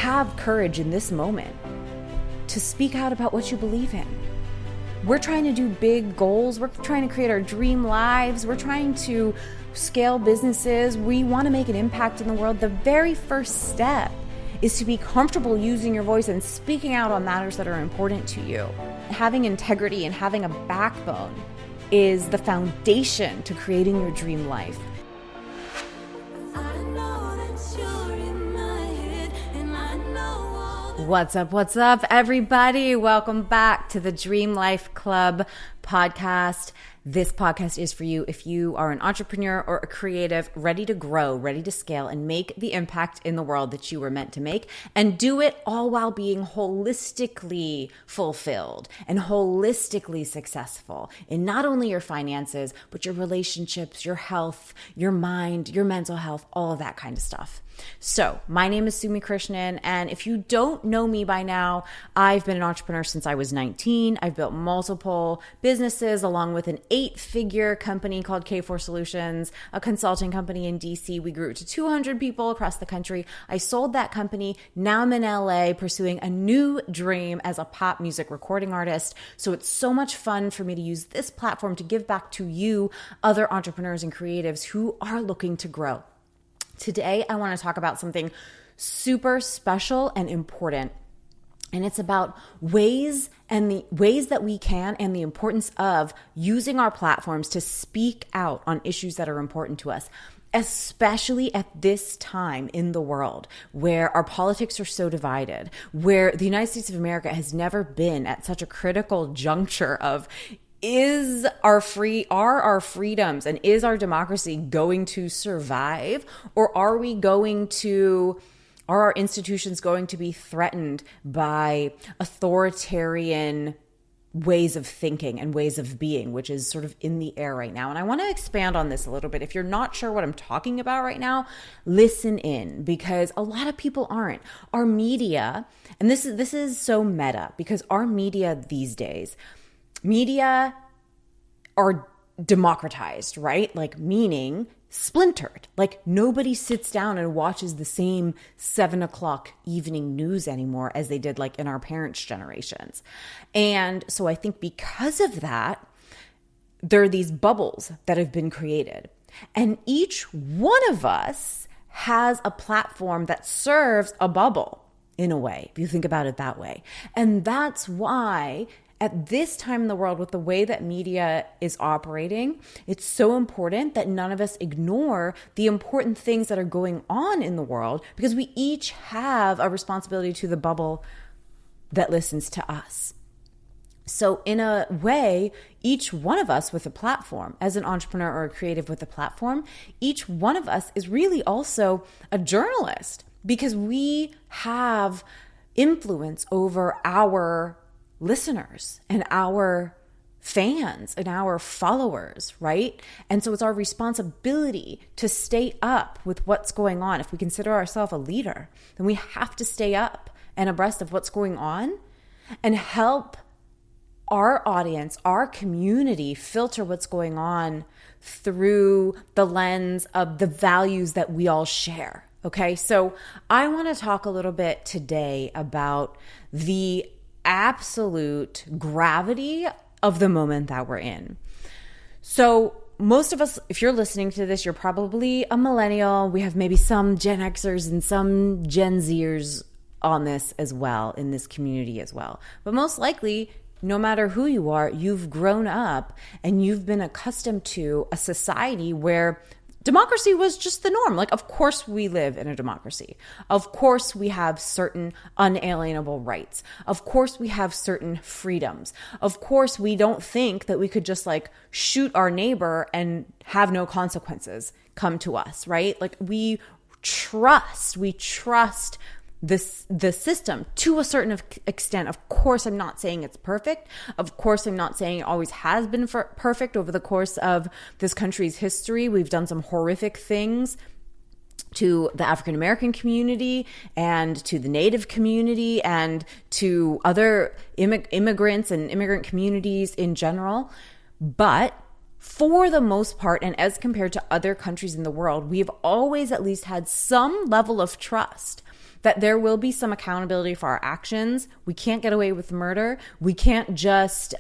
have courage in this moment to speak out about what you believe in. We're trying to do big goals. We're trying to create our dream lives. We're trying to scale businesses. We want to make an impact in the world. The very first step is to be comfortable using your voice and speaking out on matters that are important to you. Having integrity and having a backbone is the foundation to creating your dream life. What's up, everybody? Welcome back to the Dream Life Club podcast. This podcast is for you if you are an entrepreneur or a creative ready to grow, ready to scale, and make the impact in the world that you were meant to make, and do it all while being holistically fulfilled and holistically successful in not only your finances, but your relationships, your health, your mind, your mental health, all of that kind of stuff. So my name is Sumi, and if you don't know me by now, I've been an entrepreneur since I was 19. I've built multiple businesses along with an 8-figure company called K4 Solutions, a consulting company in DC. We grew it to 200 people across the country. I sold that company. Now I'm in LA pursuing a new dream as a pop music recording artist. So it's so much fun for me to use this platform to give back to you, other entrepreneurs and creatives who are looking to grow. Today, I want to talk about something super special and important. And it's about ways that we can and the importance of using our platforms to speak out on issues that are important to us, especially at this time in the world where our politics are so divided, where the United States of America has never been at such a critical juncture of are our freedoms and is our democracy going to survive, or are our institutions going to be threatened by authoritarian ways of thinking and ways of being, which is sort of in the air right now? And I want to expand on this a little bit. If you're not sure what I'm talking about right now, listen in, because a lot of people aren't. Our media, and this is so meta, because our media these days, media are democratized, right? Like, meaning splintered. Like, nobody sits down and watches the same 7:00 evening news anymore as they did like in our parents' generations. And so I think because of that, there are these bubbles that have been created. And each one of us has a platform that serves a bubble in a way, if you think about it that way. And that's why at this time in the world, with the way that media is operating, it's so important that none of us ignore the important things that are going on in the world, because we each have a responsibility to the bubble that listens to us. So in a way, each one of us with a platform, as an entrepreneur or a creative with a platform, each one of us is really also a journalist, because we have influence over our listeners and our fans and our followers, right? And so it's our responsibility to stay up with what's going on. If we consider ourselves a leader, then we have to stay up and abreast of what's going on and help our audience, our community, filter what's going on through the lens of the values that we all share. Okay, so I want to talk a little bit today about the absolute gravity of the moment that we're in. So most of us, if you're listening to this, you're probably a millennial. We have maybe some Gen Xers and some Gen Zers on this as well, in this community as well. But most likely, no matter who you are, you've grown up and you've been accustomed to a society where democracy was just the norm. Like, of course we live in a democracy. Of course we have certain unalienable rights. Of course we have certain freedoms. Of course we don't think that we could just like shoot our neighbor and have no consequences come to us, right? Like, we trust the system to a certain extent. Of course, I'm not saying it's perfect. Of course, I'm not saying it always has been perfect. Over the course of this country's history, we've done some horrific things to the African American community and to the Native community and to other immigrants and immigrant communities in general. But for the most part, and as compared to other countries in the world, we've always at least had some level of trust that there will be some accountability for our actions. We can't get away with murder. We can't just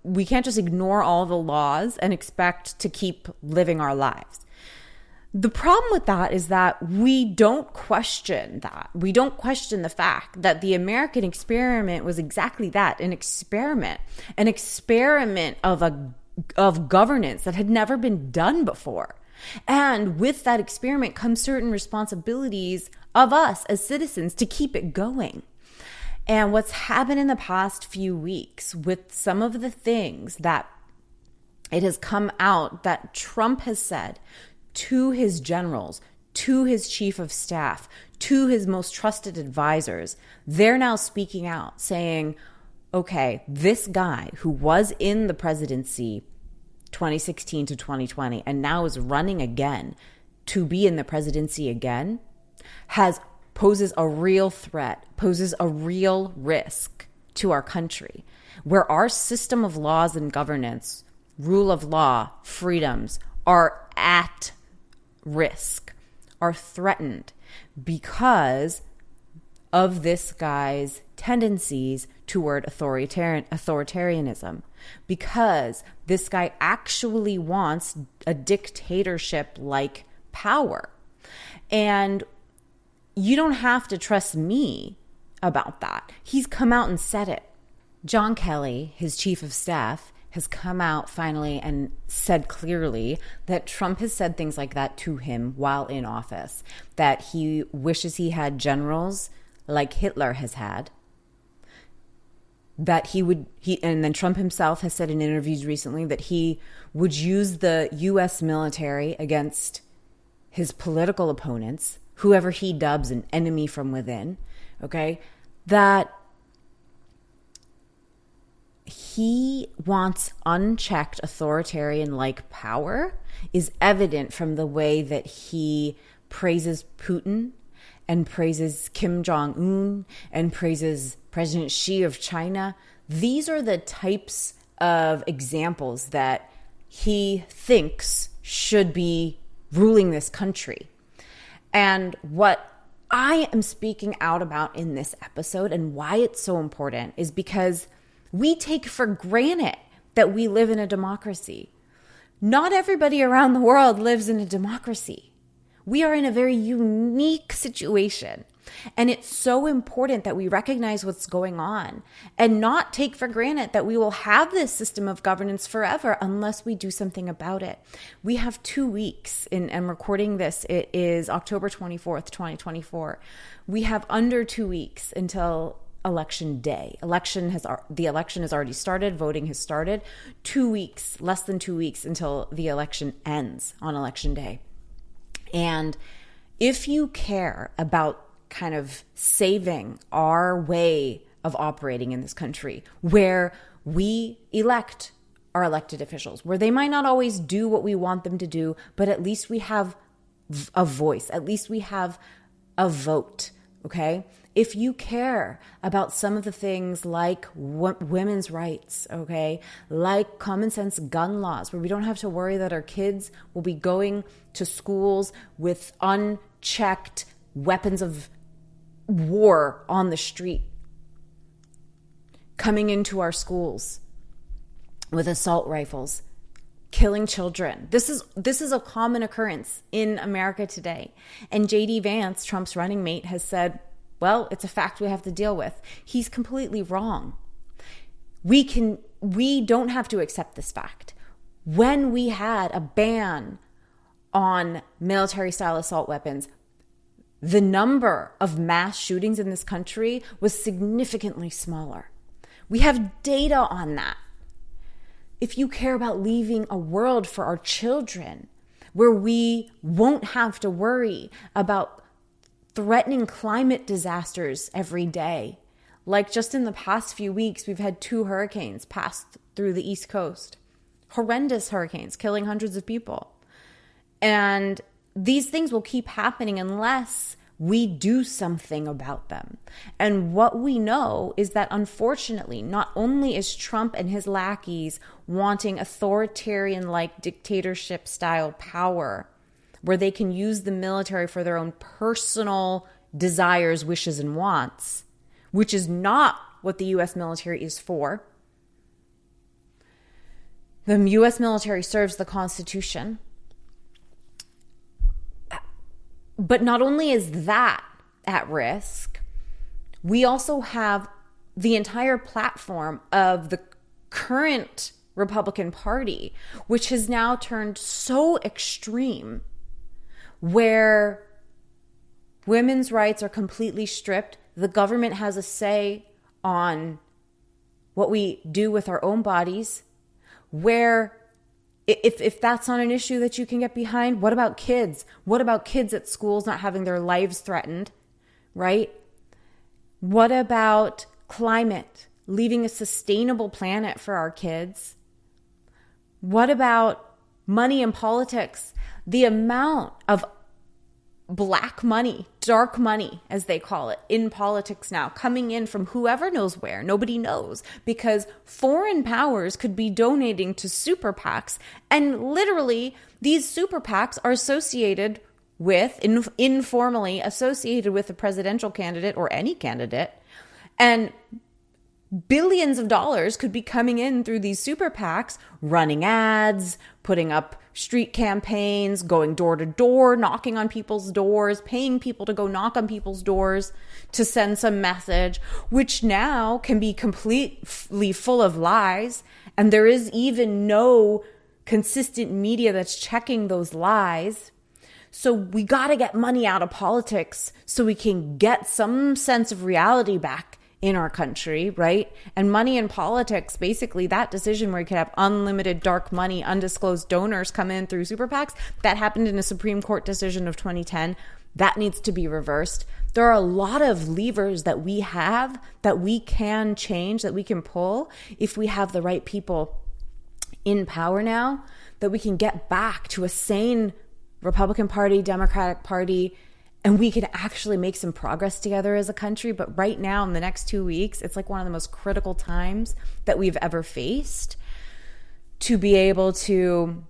we can't just ignore all the laws and expect to keep living our lives. The problem with that is that we don't question that. We don't question the fact that the American experiment was exactly that, an experiment of governance that had never been done before. And with that experiment comes certain responsibilities of us as citizens to keep it going. And what's happened in the past few weeks with some of the things that it has come out that Trump has said to his generals, to his chief of staff, to his most trusted advisors, they're now speaking out saying, okay, this guy who was in the presidency 2016 to 2020 and now is running again to be in the presidency again poses a real threat, poses a real risk to our country, where our system of laws and governance, rule of law, freedoms are at risk, are threatened because of this guy's tendencies toward authoritarianism, because this guy actually wants a dictatorship-like power. And you don't have to trust me about that. He's come out and said it. John Kelly, his chief of staff, has come out finally and said clearly that Trump has said things like that to him while in office, that he wishes he had generals like Hitler has had, that and then Trump himself has said in interviews recently that he would use the U.S. military against his political opponents, whoever he dubs an enemy from within, okay, that he wants unchecked authoritarian-like power is evident from the way that he praises Putin and praises Kim Jong-un and praises President Xi of China. These are the types of examples that he thinks should be ruling this country. And what I am speaking out about in this episode and why it's so important is because we take for granted that we live in a democracy. Not everybody around the world lives in a democracy. We are in a very unique situation. And it's so important that we recognize what's going on and not take for granted that we will have this system of governance forever unless we do something about it. We have 2 weeks, and I'm recording this. It is October 24th, 2024. We have under 2 weeks until election day. The election has already started. Voting has started. 2 weeks, less than 2 weeks until the election ends on election day. And if you care about kind of saving our way of operating in this country, where we elect our elected officials, where they might not always do what we want them to do, but at least we have a voice, at least we have a vote, okay? If you care about some of the things like women's rights, okay, like common sense gun laws, where we don't have to worry that our kids will be going to schools with unchecked weapons of war on the street, coming into our schools with assault rifles, killing children. This is a common occurrence in America today. And J.D. Vance, Trump's running mate, has said, well, it's a fact we have to deal with. He's completely wrong. We don't have to accept this fact. When we had a ban on military-style assault weapons, the number of mass shootings in this country was significantly smaller. We have data on that. If you care about leaving a world for our children where we won't have to worry about threatening climate disasters every day, like just in the past few weeks, we've had 2 hurricanes pass through the East Coast. Horrendous hurricanes, killing hundreds of people. And these things will keep happening unless we do something about them. And what we know is that, unfortunately, not only is Trump and his lackeys wanting authoritarian-like dictatorship-style power where they can use the military for their own personal desires, wishes, and wants, which is not what the U.S. military is for. The U.S. military serves the Constitution. But not only is that at risk, we also have the entire platform of the current Republican Party, which has now turned so extreme, where women's rights are completely stripped. The government has a say on what we do with our own bodies, where if that's not an issue that you can get behind, what about kids? What about kids at schools not having their lives threatened, right? What about climate, leaving a sustainable planet for our kids? What about money in politics? The amount of black money, dark money, as they call it, in politics now, coming in from whoever knows where. Nobody knows, because foreign powers could be donating to super PACs. And literally, these super PACs are associated with, informally associated with a presidential candidate or any candidate. And billions of dollars could be coming in through these super PACs, running ads, putting up street campaigns, going door to door, knocking on people's doors, paying people to go knock on people's doors to send some message, which now can be completely full of lies. And there is even no consistent media that's checking those lies. So we got to get money out of politics so we can get some sense of reality back in our country, right? And money in politics, basically that decision where you could have unlimited dark money, undisclosed donors come in through super PACs, that happened in a Supreme Court decision of 2010. That needs to be reversed. There are a lot of levers that we have that we can change, that we can pull if we have the right people in power now, that we can get back to a sane Republican Party, Democratic Party, and we can actually make some progress together as a country. But right now, in the next 2 weeks, it's like one of the most critical times that we've ever faced to be able to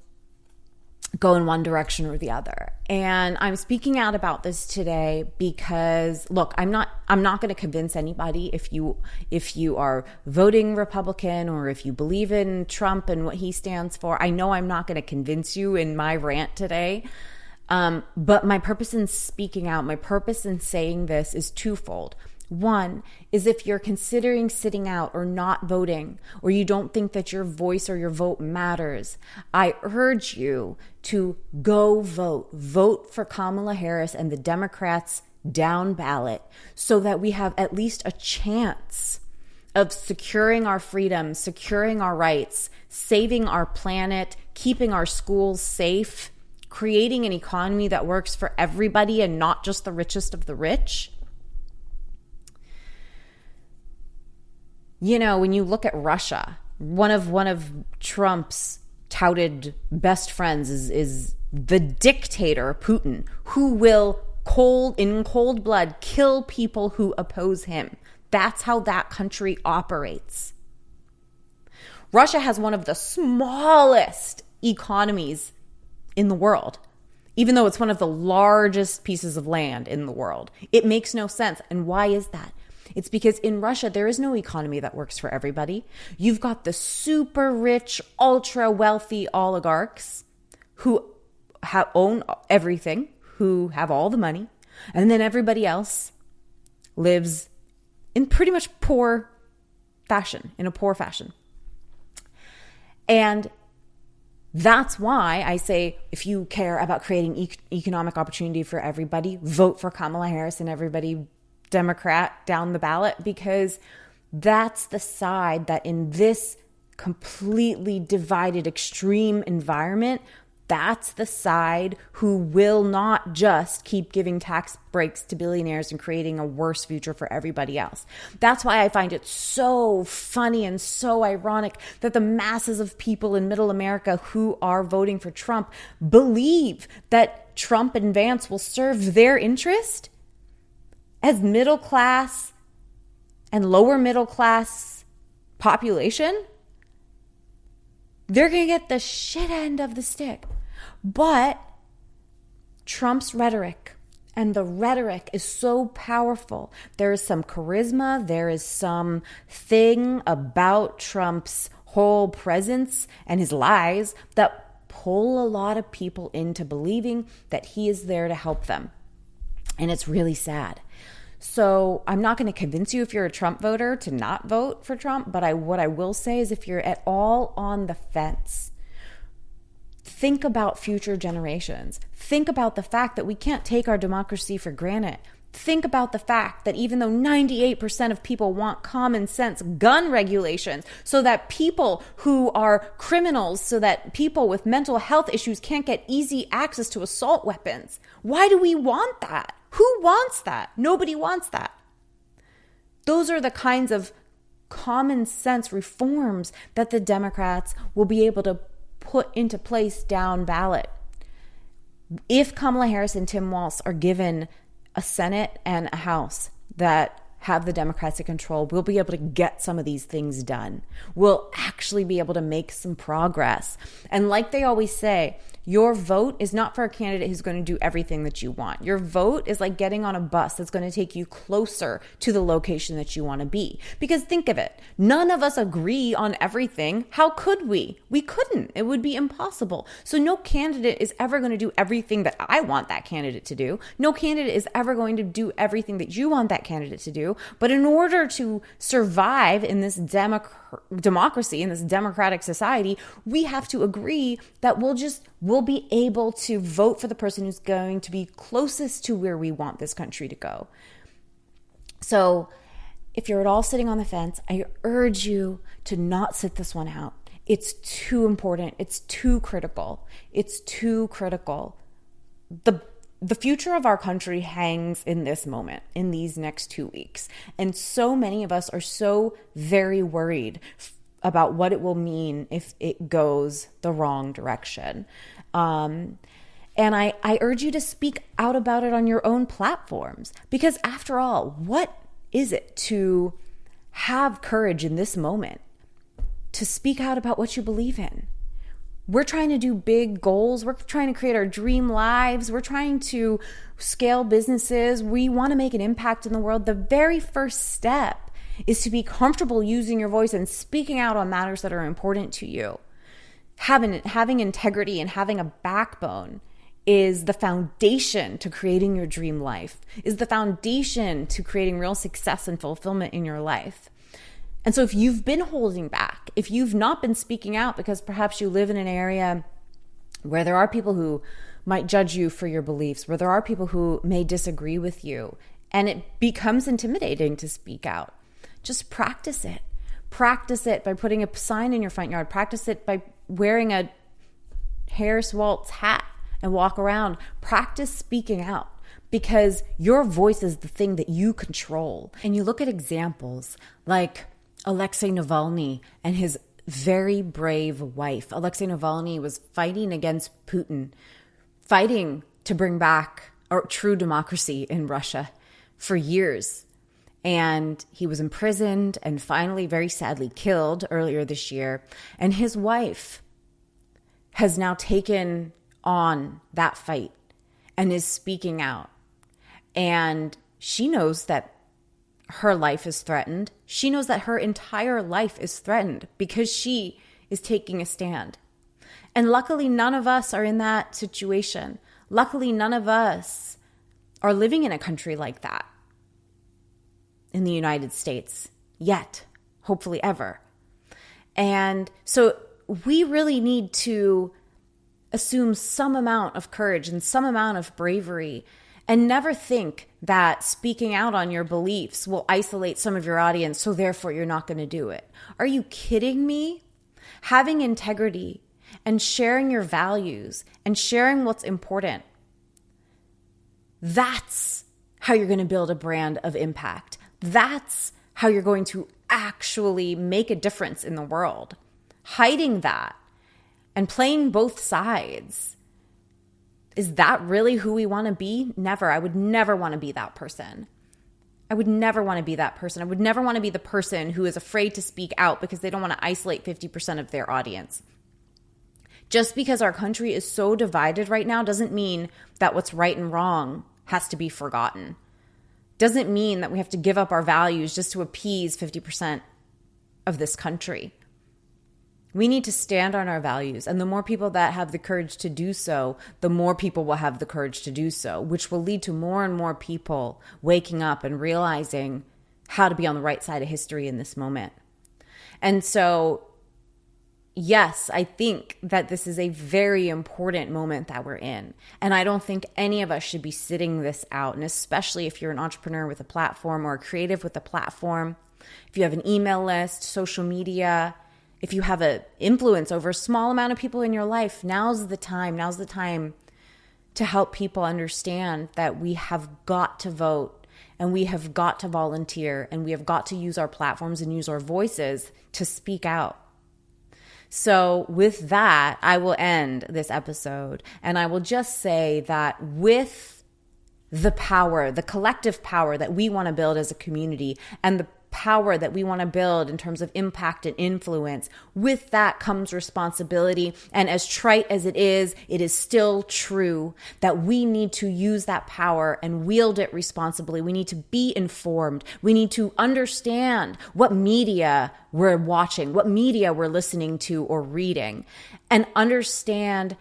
go in one direction or the other. And I'm speaking out about this today because, look, I'm not going to convince anybody if you are voting Republican or if you believe in Trump and what he stands for. I know I'm not going to convince you in my rant today. But my purpose in speaking out, my purpose in saying this is twofold. One is if you're considering sitting out or not voting, or you don't think that your voice or your vote matters, I urge you to go vote. Vote for Kamala Harris and the Democrats down ballot so that we have at least a chance of securing our freedom, securing our rights, saving our planet, keeping our schools safe, creating an economy that works for everybody and not just the richest of the rich. You know, when you look at Russia, one of Trump's touted best friends is the dictator Putin, who will in cold blood kill people who oppose him. That's how that country operates. Russia has one of the smallest economies in the world, even though it's one of the largest pieces of land in the world. It makes no sense. And why is that? It's because in Russia, there is no economy that works for everybody. You've got the super rich, ultra wealthy oligarchs who own everything, who have all the money. And then everybody else lives in pretty much poor fashion. And that's why I say, if you care about creating economic opportunity for everybody, vote for Kamala Harris and everybody Democrat down the ballot, because that's the side that in this completely divided, extreme environment, that's the side who will not just keep giving tax breaks to billionaires and creating a worse future for everybody else. That's why I find it so funny and so ironic that the masses of people in middle America who are voting for Trump believe that Trump and Vance will serve their interest as middle class and lower middle class population. They're going to get the shit end of the stick. But Trump's rhetoric, and the rhetoric is so powerful. There is some charisma. There is some thing about Trump's whole presence and his lies that pull a lot of people into believing that he is there to help them. And it's really sad. So I'm not going to convince you if you're a Trump voter to not vote for Trump. But what I will say is if you're at all on the fence, think about future generations. Think about the fact that we can't take our democracy for granted. Think about the fact that even though 98% of people want common sense gun regulations so that people who are criminals, so that people with mental health issues can't get easy access to assault weapons, why do we want that? Who wants that? Nobody wants that. Those are the kinds of common sense reforms that the Democrats will be able to put into place down ballot. If Kamala Harris and Tim Walz are given a Senate and a House that have the Democrats in control, we'll be able to get some of these things done. We'll actually be able to make some progress. And like they always say, your vote is not for a candidate who's going to do everything that you want. Your vote is like getting on a bus that's going to take you closer to the location that you want to be. Because think of it, none of us agree on everything. How could we? We couldn't. It would be impossible. So no candidate is ever going to do everything that I want that candidate to do. No candidate is ever going to do everything that you want that candidate to do. But in order to survive in this democracy, in this democratic society, we have to agree that we'll be able to vote for the person who's going to be closest to where we want this country to go. So if you're at all sitting on the fence, I urge you to not sit this one out. It's too important. It's too critical. It's too critical. The future of our country hangs in this moment, in these next 2 weeks. And so many of us are so very worried about what it will mean if it goes the wrong direction. And I urge you to speak out about it on your own platforms. Because after all, what is it to have courage in this moment to speak out about what you believe in? We're trying to do big goals. We're trying to create our dream lives. We're trying to scale businesses. We want to make an impact in the world. The very first step is to be comfortable using your voice and speaking out on matters that are important to you. Having integrity and having a backbone is the foundation to creating your dream life, is the foundation to creating real success and fulfillment in your life. And so if you've been holding back, if you've not been speaking out because perhaps you live in an area where there are people who might judge you for your beliefs, where there are people who may disagree with you, and it becomes intimidating to speak out, just practice it. Practice it by putting a sign in your front yard. Practice it by wearing a Harris Waltz hat and walk around. Practice speaking out because your voice is the thing that you control. And you look at examples like Alexei Navalny and his very brave wife. Alexei Navalny was fighting against Putin, fighting to bring back a true democracy in Russia for years. And he was imprisoned and finally, very sadly, killed earlier this year. And his wife has now taken on that fight and is speaking out. And she knows that her life is threatened. She knows that her entire life is threatened because she is taking a stand. And luckily, none of us are in that situation. Luckily, none of us are living in a country like that in the United States yet, hopefully ever. And so we really need to assume some amount of courage and some amount of bravery and never think that speaking out on your beliefs will isolate some of your audience, so therefore you're not going to do it. Are you kidding me? Having integrity and sharing your values and sharing what's important, that's how you're going to build a brand of impact. That's how you're going to actually make a difference in the world. Hiding that and playing both sides, is that really who we want to be? Never. I would never want to be that person. I would never want to be that person. I would never want to be the person who is afraid to speak out because they don't want to isolate 50% of their audience. Just because our country is so divided right now doesn't mean that what's right and wrong has to be forgotten. Doesn't mean that we have to give up our values just to appease 50% of this country. We need to stand on our values. And the more people that have the courage to do so, the more people will have the courage to do so, which will lead to more and more people waking up and realizing how to be on the right side of history in this moment. And so, yes, I think that this is a very important moment that we're in. And I don't think any of us should be sitting this out. And especially if you're an entrepreneur with a platform or a creative with a platform, if you have an email list, social media, if you have an influence over a small amount of people in your life, now's the time to help people understand that we have got to vote and we have got to volunteer and we have got to use our platforms and use our voices to speak out. So with that, I will end this episode and I will just say that with the power, the collective power that we want to build as a community and the power that we want to build in terms of impact and influence, with that comes responsibility. And as trite as it is still true that we need to use that power and wield it responsibly. We need to be informed. We need to understand what media we're watching, what media we're listening to or reading, and understand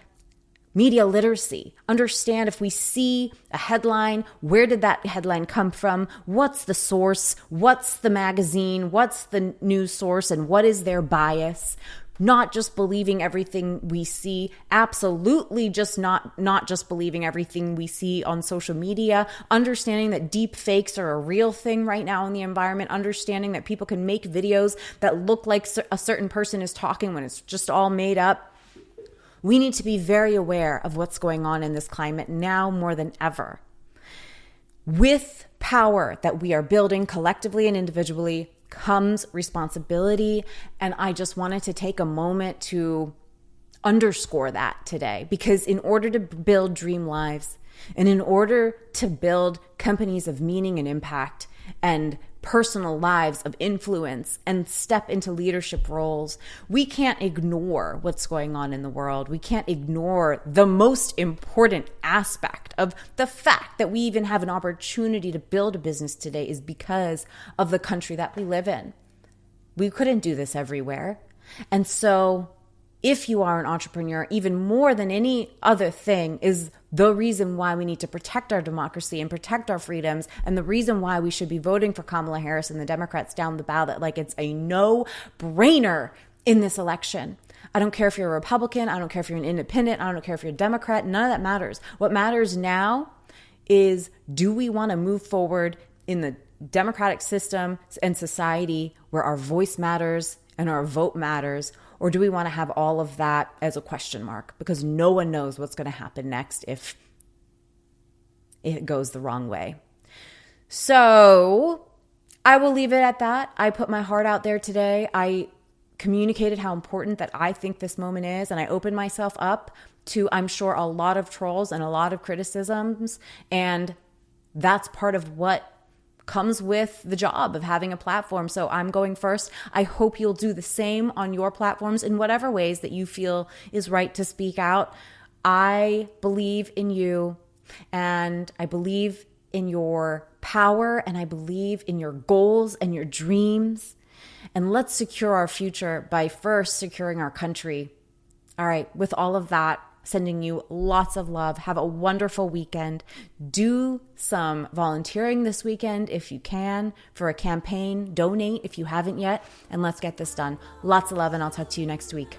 media literacy. Understand if we see a headline, where did that headline come from? What's the source? What's the magazine? What's the news source? And what is their bias? Not just believing everything we see. Absolutely just not just believing everything we see on social media. Understanding that deep fakes are a real thing right now in the environment. Understanding that people can make videos that look like a certain person is talking when it's just all made up. We need to be very aware of what's going on in this climate now more than ever. With power that we are building collectively and individually comes responsibility. And I just wanted to take a moment to underscore that today, because in order to build dream lives and in order to build companies of meaning and impact and personal lives of influence and step into leadership roles, we can't ignore what's going on in the world. We can't ignore the most important aspect of the fact that we even have an opportunity to build a business today is because of the country that we live in. We couldn't do this everywhere. And so if you are an entrepreneur, even more than any other thing is the reason why we need to protect our democracy and protect our freedoms, and the reason why we should be voting for Kamala Harris and the Democrats down the ballot like it's a no-brainer in this election. I don't care if you're a Republican. I don't care if you're an independent. I don't care if you're a Democrat. None of that matters. What matters now is, do we want to move forward in the democratic system and society where our voice matters and our vote matters? Or do we want to have all of that as a question mark? Because no one knows what's going to happen next if it goes the wrong way. So I will leave it at that. I put my heart out there today. I communicated how important that I think this moment is. And I opened myself up to, I'm sure, a lot of trolls and a lot of criticisms. And that's part of what comes with the job of having a platform. So I'm going first. I hope you'll do the same on your platforms in whatever ways that you feel is right to speak out. I believe in you, and I believe in your power, and I believe in your goals and your dreams. And let's secure our future by first securing our country. All right, with all of that, sending you lots of love. Have a wonderful weekend. Do some volunteering this weekend if you can for a campaign. Donate if you haven't yet. And let's get this done. Lots of love, and I'll talk to you next week.